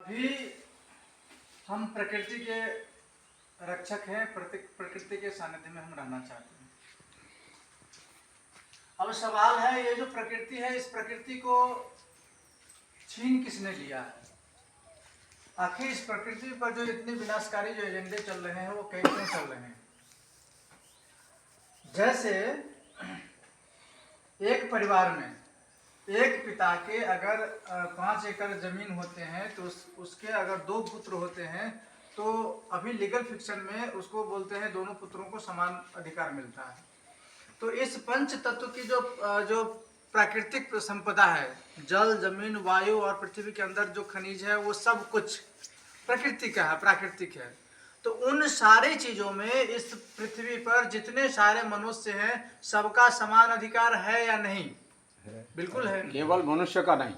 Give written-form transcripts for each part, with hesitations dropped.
अभी हम प्रकृति के रक्षक हैं, प्रकृति के सानिध्य में हम रहना चाहते हैं। अब सवाल है, ये जो प्रकृति है, इस प्रकृति को छीन किसने लिया है? आखिर इस प्रकृति पर जो इतने विनाशकारी जो एजेंडे चल रहे हैं वो कैसे चल रहे हैं? जैसे एक परिवार में एक पिता के अगर 5 एकड़ जमीन होते हैं तो उसके अगर 2 पुत्र होते हैं तो अभी लीगल फिक्शन में उसको बोलते हैं दोनों पुत्रों को समान अधिकार मिलता है। तो इस पंच तत्व की जो प्राकृतिक संपदा है, जल, जमीन, वायु और पृथ्वी के अंदर जो खनिज है, वो सब कुछ प्रकृति का है, प्राकृतिक है। तो उन सारी चीजों में इस पृथ्वी पर जितने सारे मनुष्य हैं, सबका समान अधिकार है या नहीं? बिल्कुल है। केवल मनुष्य का नहीं,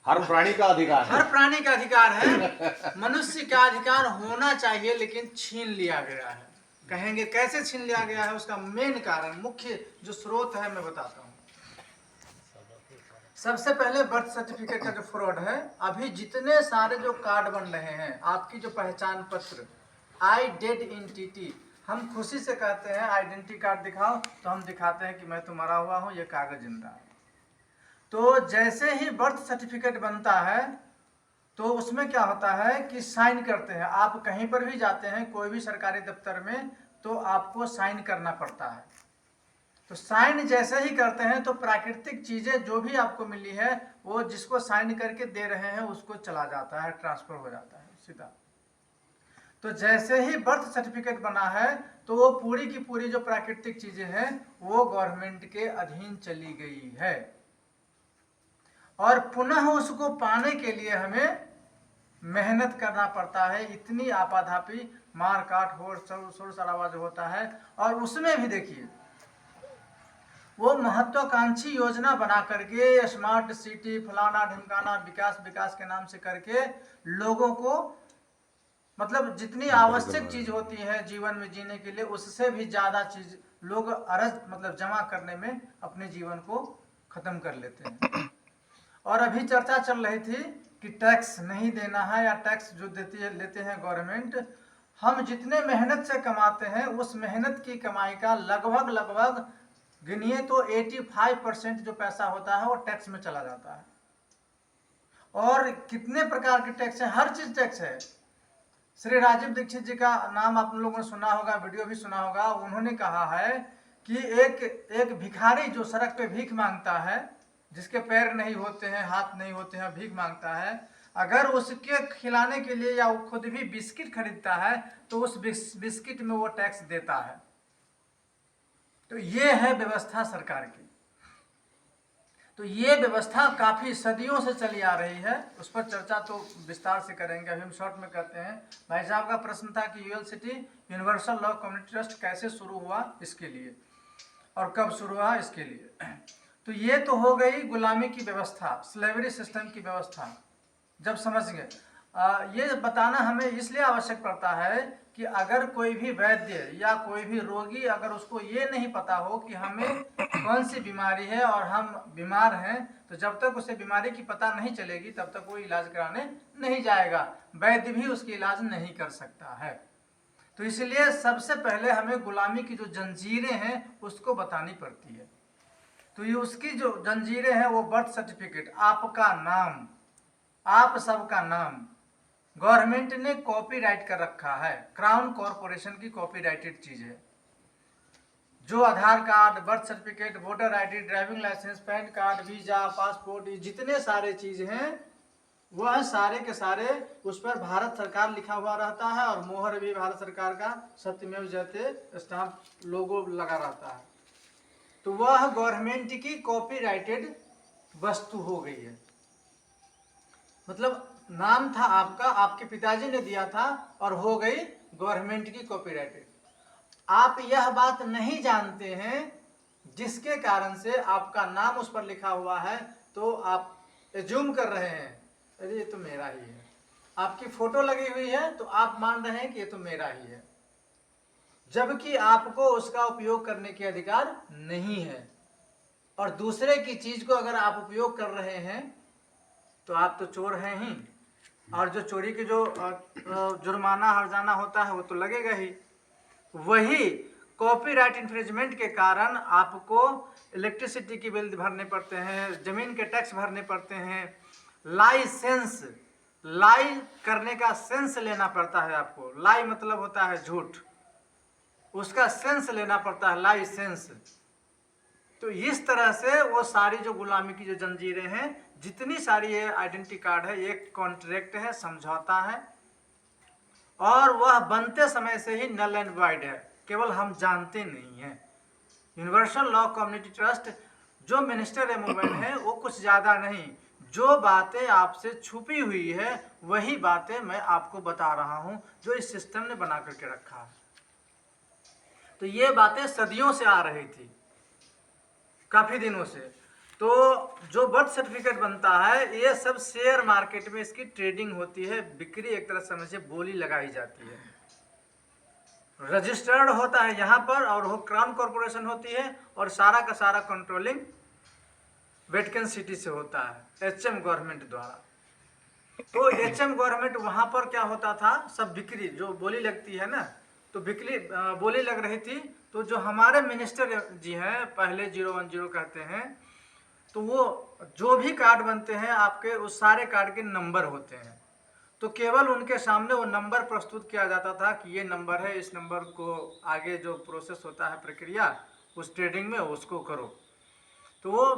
हर प्राणी का अधिकार है। हर प्राणी का अधिकार है। मनुष्य का अधिकार होना चाहिए, लेकिन छीन लिया गया है। कहेंगे कैसे छीन लिया गया है? उसका मेन कारण, मुख्य जो स्रोत है, मैं बताता हूँ। सबसे पहले बर्थ सर्टिफिकेट का जो फ्रॉड है, अभी जितने सारे जो कार्ड बन रहे हैं, आपकी जो पहचान पत्र आइडेंटिटी, हम खुशी से कहते हैं आइडेंटिटी कार्ड दिखाओ, तो हम दिखाते हैं कि मैं तो मरा हुआ हूँ, ये कागज जिंदा है। तो जैसे ही बर्थ सर्टिफिकेट बनता है तो उसमें क्या होता है कि साइन करते हैं। आप कहीं पर भी जाते हैं, कोई भी सरकारी दफ्तर में, तो आपको साइन करना पड़ता है। तो साइन जैसे ही करते हैं तो प्राकृतिक चीजें जो भी आपको मिली है, वो जिसको साइन करके दे रहे हैं उसको चला जाता है, ट्रांसफर हो जाता है सीधा। तो जैसे ही बर्थ सर्टिफिकेट बना है तो वो पूरी की पूरी जो प्राकृतिक चीजें हैं वो गवर्नमेंट के अधीन चली गई है, और पुनः उसको पाने के लिए हमें मेहनत करना पड़ता है। इतनी आपाधापी, मार काट, शोर शराबा जो होता है। और उसमें भी देखिए, वो महत्वाकांक्षी योजना बना करके स्मार्ट सिटी, फलाना ढिमकाना, विकास के नाम से करके लोगों को, मतलब जितनी आवश्यक चीज होती है जीवन में जीने के लिए, उससे भी ज्यादा चीज लोग मतलब जमा करने में अपने जीवन को खत्म कर लेते हैं। और अभी चर्चा चल रही थी कि टैक्स नहीं देना है, या टैक्स जो लेते हैं गवर्नमेंट, हम जितने मेहनत से कमाते हैं उस मेहनत की कमाई का लगभग गिनिए तो 85% जो पैसा होता है वो टैक्स में चला जाता है। और कितने प्रकार के टैक्स है, हर चीज टैक्स है। श्री राजीव दीक्षित जी का नाम आप लोगों ने सुना होगा, वीडियो भी सुना होगा। उन्होंने कहा है कि एक भिखारी जो सड़क पे भीख मांगता है, जिसके पैर नहीं होते हैं, हाथ नहीं होते हैं, भीख मांगता है, अगर उसके खिलाने के लिए या वो खुद भी बिस्किट खरीदता है तो उस बिस्किट में वो टैक्स देता है। तो ये है व्यवस्था सरकार की। तो ये व्यवस्था काफी सदियों से चली आ रही है, उस पर चर्चा तो विस्तार से करेंगे। अभी हम शॉर्ट में कहते हैं। भाई साहब का प्रश्न था कि UL city universal law community trust कैसे शुरू हुआ, इसके लिए, और कब शुरू हुआ, इसके लिए। तो ये तो हो गई गुलामी की व्यवस्था, स्लेवरी सिस्टम की व्यवस्था। जब समझ गए, ये बताना हमें इसलिए आवश्यक पड़ता है कि अगर कोई भी वैद्य या कोई भी रोगी, अगर उसको ये नहीं पता हो कि हमें कौन सी बीमारी है और हम बीमार हैं, तो जब तक उसे बीमारी की पता नहीं चलेगी तब तक वो इलाज कराने नहीं जाएगा। वैद्य भी उसकी इलाज नहीं कर सकता है। तो इसलिए सबसे पहले हमें गुलामी की जो जंजीरें हैं उसको बतानी पड़ती है। तो ये उसकी जो जंजीरें हैं वो बर्थ सर्टिफिकेट, आपका नाम, आप सबका नाम गवर्नमेंट ने कॉपीराइट कर रखा है। क्राउन कॉरपोरेशन की कॉपीराइटेड चीज है। जो Aadhaar card, birth certificate, voter ID, driving licence, PAN card, visa, passport, जितने सारे चीज हैं वह सारे के सारे उस पर भारत सरकार लिखा हुआ रहता है, और मोहर भी भारत सरकार का सत्यमेव जयते स्टाम्प लोगो लगा रहता है। तो वह गवर्नमेंट की कॉपीराइटेड वस्तु हो गई है। मतलब नाम था आपका, आपके पिताजी ने दिया था, और हो गई गवर्नमेंट की कॉपीराइटेड। आप यह बात नहीं जानते हैं, जिसके कारण से आपका नाम उस पर लिखा हुआ है, तो आप एज्यूम कर रहे हैं अरे ये तो मेरा ही है। आपकी फोटो लगी हुई है तो आप मान रहे हैं कि ये तो मेरा ही है, जबकि आपको उसका उपयोग करने के अधिकार नहीं है। और दूसरे की चीज को अगर आप उपयोग कर रहे हैं तो आप तो चोर हैं ही। और जो चोरी की जो जुर्माना हर्जाना होता है वो तो लगेगा ही। वही कॉपीराइट इन्फ्रिंजमेंट के कारण आपको इलेक्ट्रिसिटी की बिल भरने पड़ते हैं, जमीन के टैक्स भरने पड़ते हैं, लाइसेंस, लाई करने का सेंस लेना पड़ता है आपको। लाई मतलब होता है झूठ, उसका सेंस लेना पड़ता है, लाइसेंस। तो इस तरह से वो सारी जो गुलामी की जो जंजीरें हैं, जितनी सारी ये आइडेंटिटी कार्ड है, ये कॉन्ट्रैक्ट है, समझौता है, और वह बनते समय से ही नल एंड वाइड है, केवल हम जानते नहीं हैं। यूनिवर्सल लॉ कम्युनिटी ट्रस्ट जो मिनिस्टर एमओएन है वो कुछ ज़्यादा नहीं, जो बातें आपसे छुपी हुई है वही बातें मैं आपको बता रहा हूँ, जो इस सिस्टम ने बना करके रखा है। तो ये बातें सदियों से आ रही थी, काफ़ी दिनों से। तो जो बर्थ सर्टिफिकेट बनता है, ये सब शेयर मार्केट में इसकी ट्रेडिंग होती है, बिक्री एक तरह समझिए बोली लगाई जाती है। रजिस्टर्ड होता है यहाँ पर, और वो क्राउन कॉरपोरेशन होती है, और सारा का सारा कंट्रोलिंग वेटिकन सिटी से होता है, एचएम गवर्नमेंट द्वारा। तो एचएम गवर्नमेंट वहाँ पर क्या होता था, सब बिक्री जो बोली लगती है ना, तो बिक्री बोली लग रही थी। तो जो हमारे मिनिस्टर जी हैं, पहले 010 कहते हैं, तो वो जो भी कार्ड बनते हैं आपके, उस सारे कार्ड के नंबर होते हैं। तो केवल उनके सामने वो नंबर प्रस्तुत किया जाता था कि ये नंबर है, इस नंबर को आगे जो प्रोसेस होता है, प्रक्रिया उस ट्रेडिंग में, उसको करो। तो वो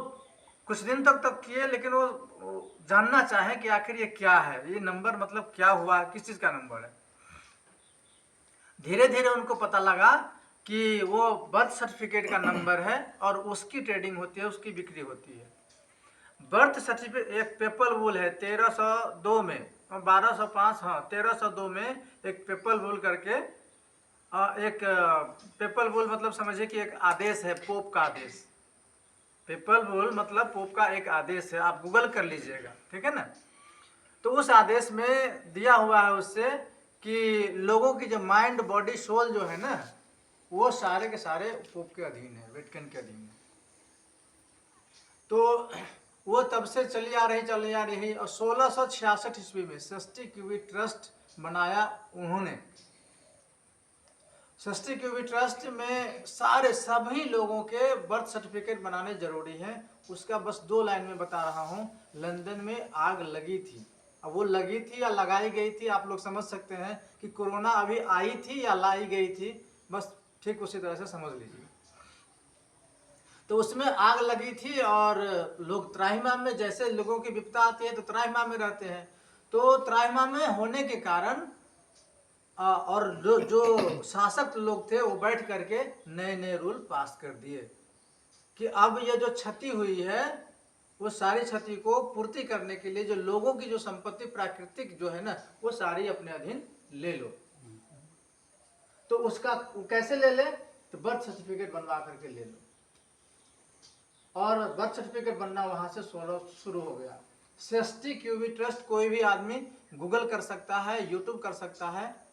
कुछ दिन तक किए, लेकिन वो जानना चाहे कि आखिर ये क्या है, ये नंबर मतलब क्या हुआ है, किस चीज़ का नंबर है। धीरे धीरे उनको पता लगा कि वो बर्थ सर्टिफिकेट का नंबर है, और उसकी ट्रेडिंग होती है, उसकी बिक्री होती है। बर्थ सर्टिफिकेट एक पेपल वूल है 1302 में, 1205, हाँ 1302 में एक पेपल वूल करके, एक पेपल वूल मतलब समझिए कि एक आदेश है, पोप का आदेश। पेपल वूल मतलब पोप का एक आदेश है, आप गूगल कर लीजिएगा, ठीक है ना। तो उस आदेश में दिया हुआ है उससे कि लोगों की जो माइंड, बॉडी, सोल जो है ना, वो सारे के सारे पोप के अधीन है, वेटिकन के अधीन है। तो वो तब से चली आ रही, और 1666 ईस्वी में षष्ठी क्यूबिक ट्रस्ट बनाया उन्होंने। षष्ठी क्यूबिक ट्रस्ट में सारे सभी लोगों के बर्थ सर्टिफिकेट बनाने जरूरी है। उसका बस 2 लाइन में बता रहा हूँ। लंदन में आग लगी थी, अब वो लगी थी या लगाई गई थी, आप लोग समझ सकते हैं कि कोरोना अभी आई थी या लाई गई थी, बस ठीक उसी तरह से समझ लीजिए। तो उसमें आग लगी थी, और लोग त्राहिमाम में, जैसे लोगों की विपदा आती है तो त्राहिमाम में रहते हैं। तो त्राहिमाम में होने के कारण और जो शासक लोग थे वो बैठ करके नए नए रूल पास कर दिए कि अब ये जो क्षति हुई है, वो सारी क्षति को पूर्ति करने के लिए जो लोगों की जो संपत्ति प्राकृतिक जो है ना, वो सारी अपने अधीन ले लो। तो उसका कैसे ले ले, तो बर्थ सर्टिफिकेट बनवा करके ले लो। और बर्थ सर्टिफिकेट बनना वहां से शुरू हो गया। षष्ठी क्यूबिक ट्रस्ट कोई भी आदमी गूगल कर सकता है, यूट्यूब कर सकता है,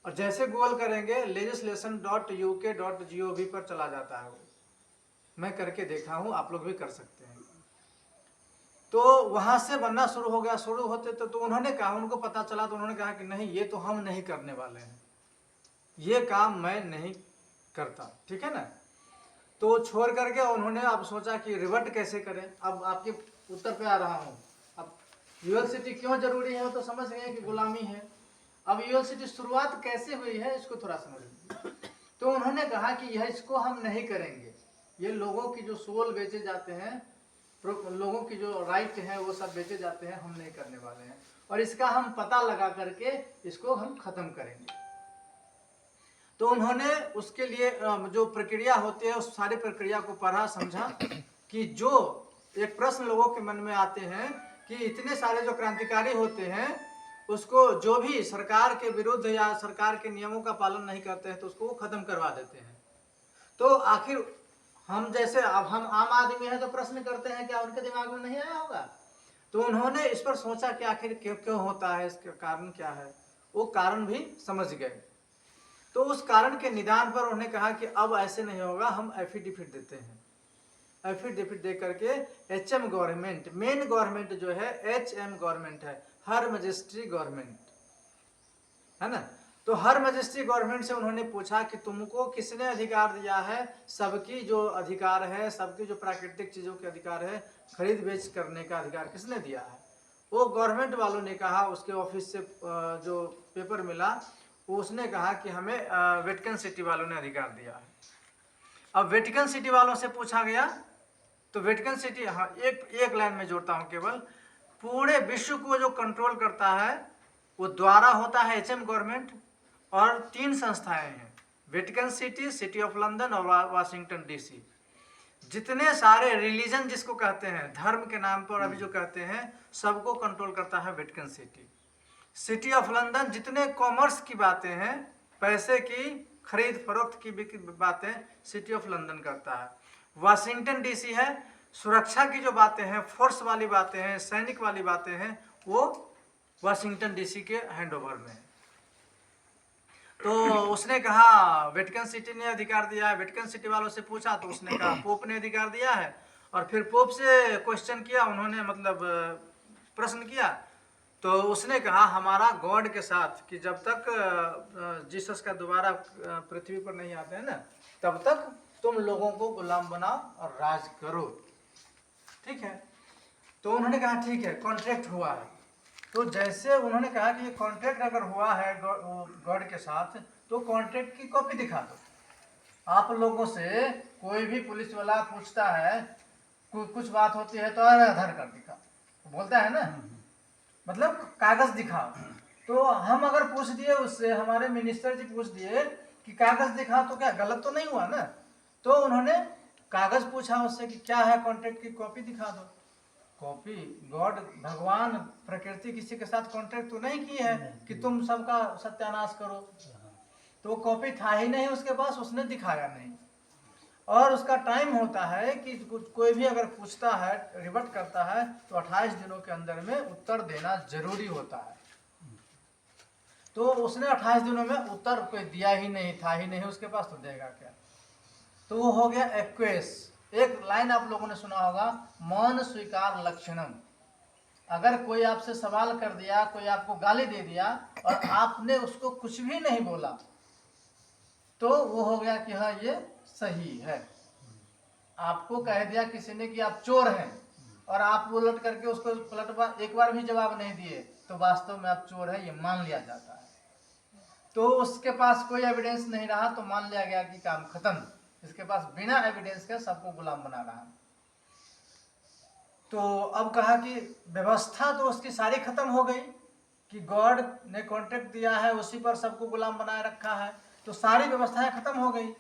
और जैसे गूगल करेंगे legislation.uk.gov पर चला जाता है वो। मैं करके देखा हूँ, आप लोग भी कर सकते हैं। तो वहां से बनना शुरू हो गया। शुरू होते तो उन्होंने कहा, उनको पता चला, तो उन्होंने कहा कि नहीं, ये तो हम नहीं करने वाले हैं, ये काम मैं नहीं करता, ठीक है ना। तो छोड़ करके उन्होंने अब सोचा कि रिवर्ट कैसे करें। अब आपके उत्तर पे आ रहा हूँ। अब यूनिवर्सिटी क्यों जरूरी है वो तो समझ गए कि गुलामी है। अब यूनिवर्सिटी शुरुआत कैसे हुई है इसको थोड़ा समझ लीजिए। तो उन्होंने कहा कि यह इसको हम नहीं करेंगे, ये लोगों की जो सोल बेचे जाते हैं, लोगों की जो राइट है वो सब बेचे जाते हैं, हम नहीं करने वाले हैं, और इसका हम पता लगा करके इसको हम खत्म करेंगे। तो उन्होंने उसके लिए जो प्रक्रिया होती है उस सारी प्रक्रिया को पढ़ा, समझा कि जो एक प्रश्न लोगों के मन में आते हैं कि इतने सारे जो क्रांतिकारी होते हैं, उसको जो भी सरकार के विरुद्ध या सरकार के नियमों का पालन नहीं करते हैं तो उसको वो खत्म करवा देते हैं। तो आखिर हम जैसे, अब हम आम आदमी हैं तो प्रश्न करते हैं, क्या उनके दिमाग में नहीं आया होगा। तो उन्होंने इस पर सोचा कि आखिर क्यों क्यों होता है, इसका कारण क्या है। वो कारण भी समझ गए। तो उस कारण के निदान पर उन्होंने कहा कि अब ऐसे नहीं होगा, हम एफिडेविट देते हैं। एफिडेविट दे करके एचएम गवर्नमेंट, मेन गवर्नमेंट जो है एचएम गवर्नमेंट है, हर मजिस्ट्री गवर्नमेंट, है ना। तो हर मजिस्ट्री गवर्नमेंट से उन्होंने पूछा कि तुमको किसने अधिकार दिया है, सबकी जो अधिकार है, सबकी जो प्राकृतिक चीज़ों के अधिकार है, खरीद बेच करने का अधिकार किसने दिया है। वो गवर्नमेंट वालों ने कहा, उसके ऑफिस से जो पेपर मिला वो उसने कहा कि हमें वेटिकन सिटी वालों ने अधिकार दिया है। अब वेटिकन सिटी वालों से पूछा गया तो वेटिकन सिटी, हाँ एक लाइन में जोड़ता हूँ केवल, पूरे विश्व को जो कंट्रोल करता है वो द्वारा होता है HM गवर्नमेंट, और 3 संस्थाएं हैं, Vatican city, city of London और वाशिंगटन DC। जितने सारे रिलीजन जिसको कहते हैं, धर्म के नाम पर अभी जो कहते हैं, सबको कंट्रोल करता है Vatican city. City of London जितने कॉमर्स की बातें हैं, पैसे की खरीद फरोख्त की बातें सिटी ऑफ लंदन करता है। वाशिंगटन DC है, सुरक्षा की जो बातें हैं, फोर्स वाली बातें हैं, सैनिक वाली बातें हैं, वो वाशिंगटन DC के हैंडओवर में है। तो उसने कहा वेटिकन सिटी ने अधिकार दिया है। वेटिकन सिटी वालों से पूछा तो उसने कहा पोप ने अधिकार दिया है, और फिर पोप से क्वेश्चन किया उन्होंने, मतलब प्रश्न किया, तो उसने कहा हमारा गॉड के साथ कि जब तक जीसस का दोबारा पृथ्वी पर नहीं आते हैं ना, तब तक तुम लोगों को गुलाम बनाओ और राज करो, ठीक है। तो उन्होंने कहा ठीक है, कॉन्ट्रैक्ट हुआ है। तो जैसे उन्होंने कहा कि ये कॉन्ट्रैक्ट अगर हुआ है गॉड के साथ, तो कॉन्ट्रैक्ट की कॉपी दिखा दो। आप लोगों से कोई भी पुलिस वाला पूछता है, कुछ बात होती है तो आधार कार्ड दिखा, बोलता है ना, मतलब कागज दिखाओ। तो हम अगर पूछ दिए उससे, हमारे मिनिस्टर जी पूछ दिए कि कागज दिखा, तो क्या गलत तो नहीं हुआ ना। तो उन्होंने कागज पूछा उससे कि क्या है, कॉन्ट्रैक्ट की कॉपी दिखा दो। कॉपी, गॉड, भगवान, प्रकृति किसी के साथ कॉन्ट्रैक्ट तो नहीं की है कि तुम सबका सत्यानाश करो। तो कॉपी था ही नहीं उसके पास, उसने दिखाया नहीं। और उसका टाइम होता है कि कोई भी अगर पूछता है, रिवर्ट करता है, तो 28 दिनों के अंदर में उत्तर देना जरूरी होता है। तो उसने 28 दिनों में उत्तर कोई दिया ही नहीं, था ही नहीं उसके पास, तो देगा क्या। तो वो हो गया एक्वेस। एक लाइन आप लोगों ने सुना होगा, मौन स्वीकार लक्षणम। अगर कोई आपसे सवाल कर दिया, कोई आपको गाली दे दिया और आपने उसको कुछ भी नहीं बोला, तो वो हो गया कि हाँ ये सही है। आपको कह दिया किसी ने कि आप चोर हैं, और आप उलट करके उसको एक बार भी जवाब नहीं दिए, तो वास्तव में आप चोर है, ये मान लिया जाता है। तो उसके पास कोई एविडेंस नहीं रहा, तो मान लिया गया कि काम खत्म, इसके पास बिना एविडेंस के सबको गुलाम बना रहा। तो अब कहा कि व्यवस्था तो उसकी सारी खत्म हो गई कि गॉड ने कॉन्ट्रैक्ट दिया है, उसी पर सबको गुलाम बनाए रखा है, तो सारी व्यवस्थाएं खत्म हो गई।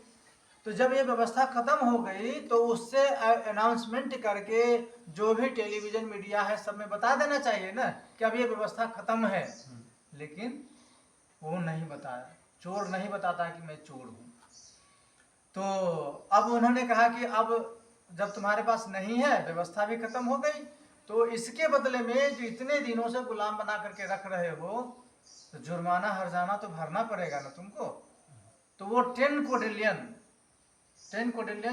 तो जब ये व्यवस्था खत्म हो गई, तो उससे अनाउंसमेंट करके जो भी टेलीविजन मीडिया है सब में बता देना चाहिए ना कि अब ये व्यवस्था खत्म है। लेकिन वो नहीं बताया, चोर नहीं बताता कि मैं चोर हूँ। तो अब उन्होंने कहा कि अब जब तुम्हारे पास नहीं है, व्यवस्था भी खत्म हो गई, तो इसके बदले में जो इतने दिनों से गुलाम बना करके रख रहे हो, तो जुर्माना हर्जाना तो भरना पड़ेगा ना तुमको। तो वो 10 कोडिलियन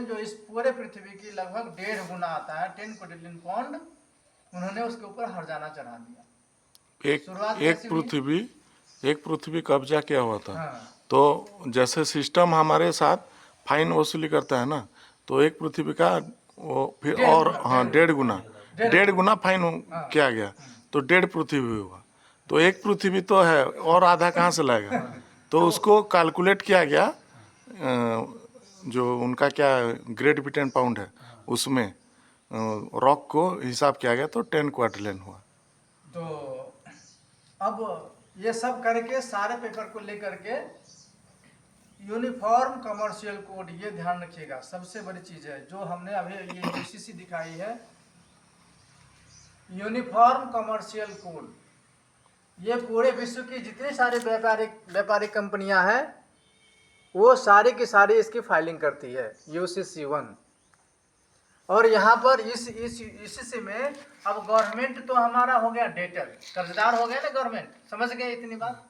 जो इस पूरे पृथ्वी की लगभग 1.5 गुना आता है, 10 कोडिलियन पाउंड, उन्होंने उसके ऊपर हर्जाना चढ़ा दिया। एक पृथ्वी कब्जा किया हुआ था। हाँ। तो जैसे सिस्टम हमारे साथ फाइन वसूली करता है ना, तो एक पृथ्वी का वो फिर और हाँ 1.5 गुना फाइन किया गया, तो 1.5 पृथ्वी हुआ। तो एक पृथ्वी तो है, और आधा कहाँ से लाएगा। तो उसको कैलकुलेट किया गया, जो उनका क्या ग्रेट ब्रिटेन पाउंड है, उसमें रॉक को हिसाब किया गया, तो 10 क्वाड्रिलियन हुआ। तो अब ये सब करके सारे पेपर को लेकर के यूनिफॉर्म कमर्शियल कोड, ये ध्यान रखिएगा, सबसे बड़ी चीज है जो हमने अभी ये UCC दिखाई है, यूनिफॉर्म कमर्शियल कोड। ये पूरे विश्व की जितनी सारी व्यापारिक कंपनियां हैं, वो सारी की सारी इसकी फाइलिंग करती है, UCC 1। और यहाँ पर इस UCC में अब गवर्नमेंट तो हमारा हो गया डेटर, कर्जदार हो गया ना गवर्नमेंट, समझ गए इतनी बात।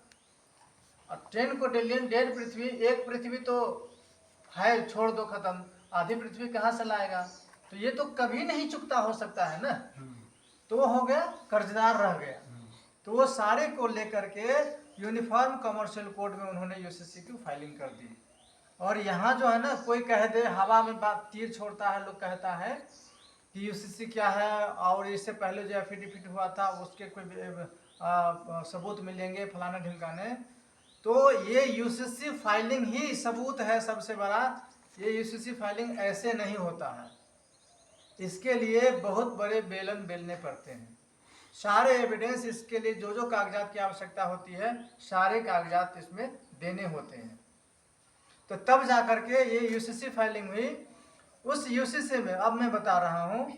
और 10 कोडिलियन 1.5 पृथ्वी, एक पृथ्वी तो है, छोड़ दो खत्म, आधी पृथ्वी कहाँ से लाएगा। तो ये तो कभी नहीं चुकता हो सकता है ना, तो वो हो गया कर्जदार रह गया। तो वो सारे को लेकर के यूनिफॉर्म कमर्शियल कोड में उन्होंने यूसीसी की फाइलिंग कर दी। और यहाँ जो है ना, कोई कह दे, हवा में बात तीर छोड़ता है, लोग कहता है कि यूसीसी क्या है, और इससे पहले जो एफिडेविट हुआ था उसके कोई सबूत मिलेंगे फलाना ढिमकाने। तो ये यूसीसी फाइलिंग ही सबूत है सबसे बड़ा। ये यूसीसी फाइलिंग ऐसे नहीं होता है, इसके लिए बहुत बड़े बेलन बेलने पड़ते हैं। सारे एविडेंस, इसके लिए जो जो कागजात की आवश्यकता होती है सारे कागजात इसमें देने होते हैं। तो तब जा करके ये यूसीसी फाइलिंग हुई। उस यूसीसी में अब मैं बता रहा हूँ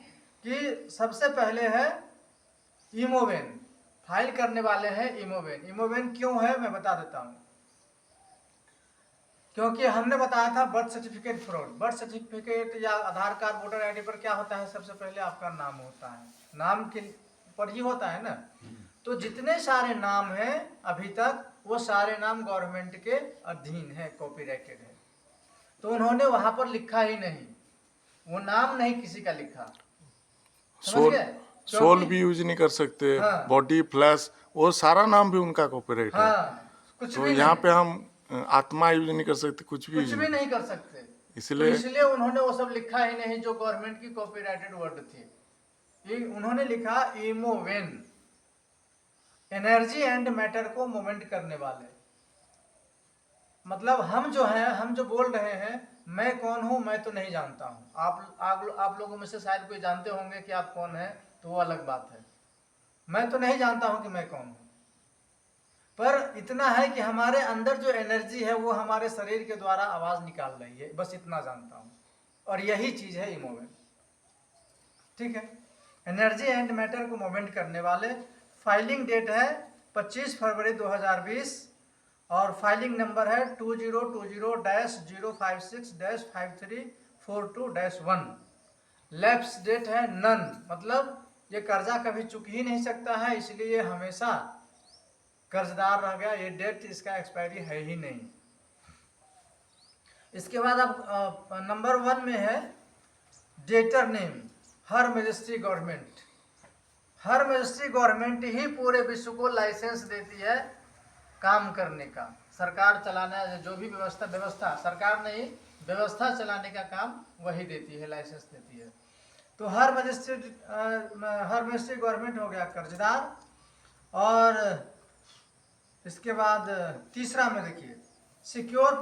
कि सबसे पहले है इमोवेन, फाइल करने वाले हैं इमोवेन। इमोवेन क्यों है मैं बता देता हूँ। क्योंकि हमने बताया था birth certificate fraud. Birth certificate या आधार कार्ड, वोटर आईडी पर क्या होता है, सबसे पहले आपका नाम होता है, नाम के पर ही होता है ना। तो जितने सारे नाम हैं अभी तक, वो सारे नाम गवर्नमेंट के अधीन है, कॉपीराइटेड है। तो उन्होंने वहां पर लिखा ही नहीं, वो नाम नहीं किसी का लिखा। समझ गए? सोल भी यूज नहीं कर सकते, हाँ। बॉडी, फ्लैश, वो सारा नाम भी उनका कॉपीराइट है। हाँ, कुछ तो भी यहाँ नहीं। पे हम आत्मा यूज नहीं कर सकते, कुछ भी कुछ भी नहीं कर सकते। इसलिए इसलिए उन्होंने वो सब लिखा ही नहीं जो गवर्नमेंट की कॉपीराइटेड वर्ड थी। उन्होंने लिखा इमोवेन, एनर्जी एंड मैटर को मूवमेंट करने वाले। मतलब हम जो हैं, हम जो बोल रहे हैं, मैं कौन हूं मैं तो नहीं जानता हूं। आप लोगों में से शायद कोई जानते होंगे कि आप कौन हैं, तो वो अलग बात है। मैं तो नहीं जानता हूं कि मैं कौन हूं, पर इतना है कि हमारे अंदर जो एनर्जी है वो हमारे शरीर के द्वारा आवाज निकाल रही है, बस इतना जानता हूं। और यही चीज है इमोवेंट। ठीक है, एनर्जी एंड मैटर को मूवमेंट करने वाले। फाइलिंग डेट है 25 फरवरी 2020 और फाइलिंग नंबर है 2020-056-5342-1। लैप्स डेट है नन, मतलब ये कर्जा कभी चुक ही नहीं सकता है, इसलिए ये हमेशा कर्जदार रह गया। ये डेट इसका एक्सपायरी है ही नहीं। इसके बाद अब नंबर 1 में है डेटर नेम, हर मजिस्ट्री गवर्नमेंट। हर मजिस्ट्री गवर्नमेंट ही पूरे विश्व को लाइसेंस देती है काम करने का। सरकार चलाना, जो भी व्यवस्था सरकार नहीं, व्यवस्था चलाने का काम वही देती है, लाइसेंस देती है। तो हर मजिस्ट्री गवर्नमेंट हो गया कर्जदार। और इसके बाद तीसरा में देखिए सिक्योर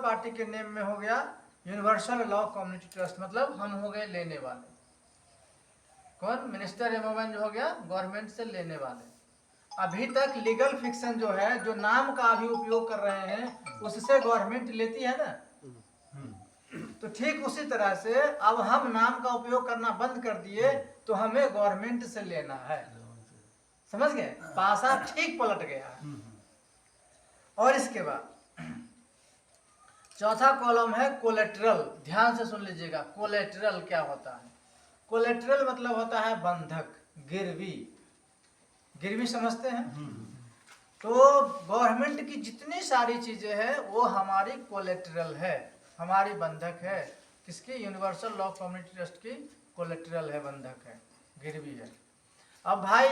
पार्टी के नेम में हो गया यूनिवर्सल लॉ कम्युनिटी ट्रस्ट, मतलब हम हो गए लेने वाले। कौन? मिनिस्टर इमोवेन जो हो गया गवर्नमेंट से लेने वाले। अभी तक लीगल फिक्शन जो है, जो नाम का अभी उपयोग कर रहे हैं, उससे गवर्नमेंट लेती है ना। तो ठीक उसी तरह से अब हम नाम का उपयोग करना बंद कर दिए तो हमें गवर्नमेंट से लेना है। समझ गए? पासा ठीक पलट गया है। और इसके बाद चौथा कॉलम है कोलेटरल। ध्यान से सुन लीजिएगा, कोलेटरल क्या होता है। कोलेटरल मतलब होता है बंधक, गिरवी। गिरवी समझते हैं? तो गवर्नमेंट की जितनी सारी चीजें हैं वो हमारी कोलेटरल है, हमारी बंधक है। किसकी? यूनिवर्सल लॉ कम्युनिटी ट्रस्ट की कोलेटरल है, बंधक है, गिरवी है। अब भाई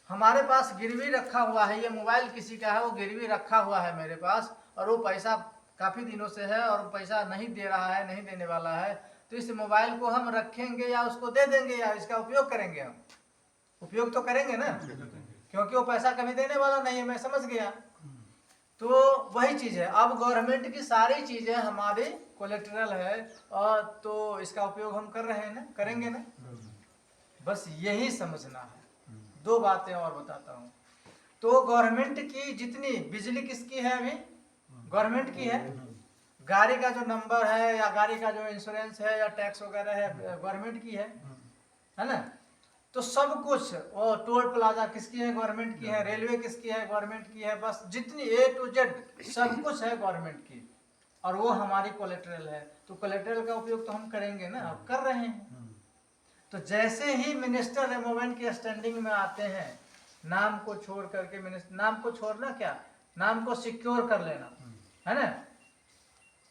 हमारे पास गिरवी रखा हुआ है, ये मोबाइल किसी का है, वो गिरवी रखा हुआ है मेरे पास, और वो पैसा काफी दिनों से है और पैसा नहीं दे रहा है, नहीं देने वाला है। तो इस मोबाइल को हम रखेंगे या उसको दे देंगे या इसका उपयोग करेंगे? हम उपयोग तो करेंगे ना, क्योंकि वो पैसा कभी देने वाला नहीं है। मैं समझ गया। तो वही चीज है, अब गवर्नमेंट की सारी चीजें हमारी कोलेटरल है, और तो इसका उपयोग हम कर रहे हैं ना, करेंगे ना। बस यही समझना है। दो बातें और बताता हूँ। तो गवर्नमेंट की जितनी बिजली किसकी है? अभी गवर्नमेंट की है। गाड़ी का जो नंबर है या गाड़ी का जो इंश्योरेंस है या टैक्स वगैरह है, गवर्नमेंट की है ना। तो सब कुछ, वो टोल प्लाजा किसकी है? गवर्नमेंट की है। रेलवे किसकी है? गवर्नमेंट की है। बस जितनी A to Z सब कुछ है गवर्नमेंट की, और वो हमारी कोलेटरल है। तो कोलेटरल का उपयोग तो हम करेंगे ना, अब कर रहे हैं। तो जैसे ही मिनिस्टर इमोवेन के स्टैंडिंग में आते हैं, नाम को छोड़ करके, नाम को छोड़ना क्या, नाम को सिक्योर कर लेना है ना।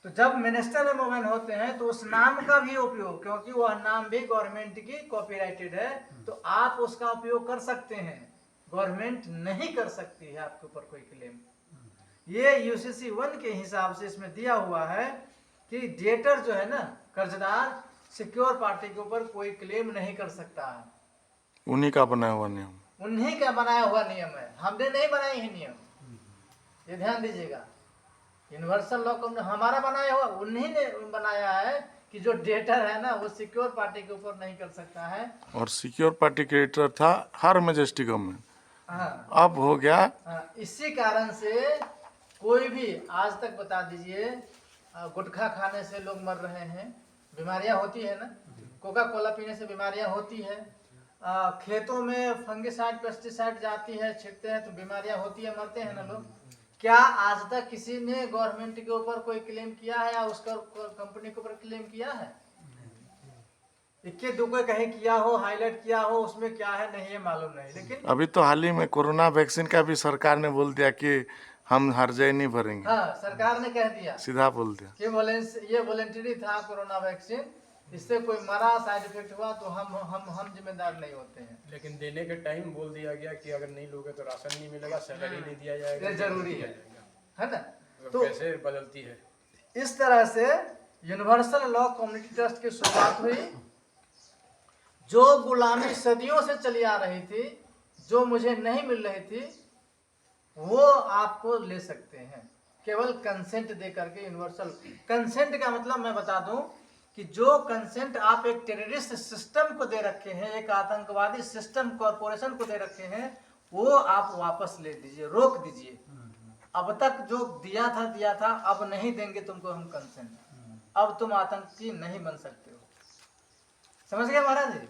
तो जब मिनिस्टर इमोवेन होते हैं तो उस नाम का भी उपयोग, क्योंकि वह नाम भी गवर्नमेंट की कॉपीराइटेड है, तो आप उसका उपयोग कर सकते हैं। गवर्नमेंट नहीं कर सकती है आपके ऊपर कोई क्लेम। ये यूसीसी 1 के हिसाब से इसमें दिया हुआ है कि डेटर जो है ना, कर्जदार सिक्योर पार्टी के ऊपर कोई क्लेम नहीं कर सकता है। उन्हीं का बनाया हुआ नियम। उन्हीं का बनाया हुआ नियम है, हमने नहीं बनाई है नियम, ये ध्यान दीजिएगा। यूनिवर्सल लॉ को हमारा बनाया हुआ, उन्हीं ने बनाया है कि जो डेटर है ना वो सिक्योर पार्टी के ऊपर नहीं कर सकता है। और सिक्योर पार्टी क्रेडिटर था हर मैजेस्टी गवर्नमेंट, हाँ, अब हो गया। हाँ, इसी कारण से कोई भी आज तक बता दीजिए, गुटखा खाने से लोग मर रहे हैं, बीमारियां होती है ना, कोका कोला पीने से बीमारियां होती है, खेतों में फंगिसाइड पेस्टिसाइड जाती है, छिड़कते हैं तो बीमारियां होती है, मरते हैं ना लोग। क्या आज तक किसी ने गवर्नमेंट के ऊपर कोई क्लेम किया है या उसका कंपनी के ऊपर क्लेम किया है? इक्के दुक्के कहीं किया हो, हाईलाइट किया हो, उसमें क्या है नहीं है मालूम नहीं। लेकिन अभी तो हाल ही में कोरोना वैक्सीन का भी सरकार ने बोल दिया कि हम हर्जाई नहीं भरेंगे, हाँ, सरकार ने कह दिया सीधा बोल दिया कि ये वॉलेंटरी था कोरोना वैक्सीन, इससे कोई मरा, साइड इफेक्ट हुआ तो हम जिम्मेदार नहीं होते हैं। लेकिन देने के टाइम बोल दिया गया कि अगर नहीं लोगे तो राशन नहीं मिलेगा, सैलरी नहीं दिया जाएगा। ये जरूरी है ना। तो कैसे बदलती है। इस तरह से यूनिवर्सल लॉ कम्युनिटी ट्रस्ट की शुरुआत हुई। जो गुलामी सदियों से चली आ रही थी, जो मुझे नहीं मिल रही थी, वो आपको ले सकते हैं केवल कंसेंट दे करके। यूनिवर्सल कंसेंट का मतलब मैं बता दूं कि जो कंसेंट आप एक टेररिस्ट सिस्टम को दे रखे हैं, एक आतंकवादी सिस्टम कॉरपोरेशन को दे रखे हैं, वो आप वापस ले दीजिए, रोक दीजिए। अब तक जो दिया था, अब नहीं देंगे तुमको हम कंसेंट, अब तुम आतंकी नहीं बन सकते हो। समझ गए महाराज जी?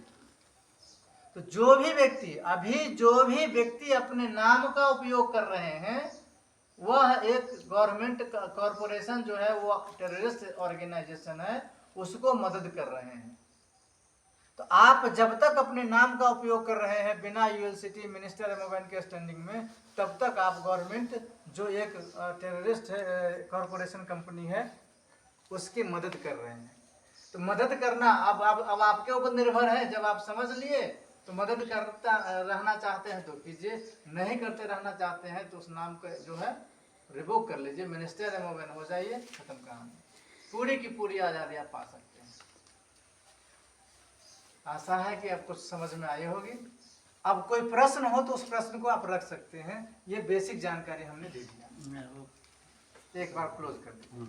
तो जो भी व्यक्ति अपने नाम का उपयोग कर रहे हैं, वह एक गवर्नमेंट कॉरपोरेशन जो है वो टेररिस्ट ऑर्गेनाइजेशन है, उसको मदद कर रहे हैं। तो आप जब तक अपने नाम का उपयोग कर रहे हैं बिना यूएलसीटी मिनिस्टर एमओएन के स्टैंडिंग में, तब तक आप गवर्नमेंट जो एक टेररिस्ट कॉरपोरेशन कंपनी है उसकी मदद कर रहे हैं। तो मदद करना अब आपके ऊपर निर्भर है। जब आप समझ लिए तो मदद करता रहना चाहते हैं तो कीजिए, नहीं करते रहना चाहते हैं तो उस नाम का जो है रिवोक कर लीजिए, मिनिस्टर एमओएन हो जाइए, खत्म कहानी। पूरी की पूरी आज़ादी आप पा सकते हैं। आशा है कि आपको समझ में आई होगी। अब कोई प्रश्न हो तो उस प्रश्न को आप रख सकते हैं। ये बेसिक जानकारी हमने दे दिया। एक बार क्लोज कर दीजिए।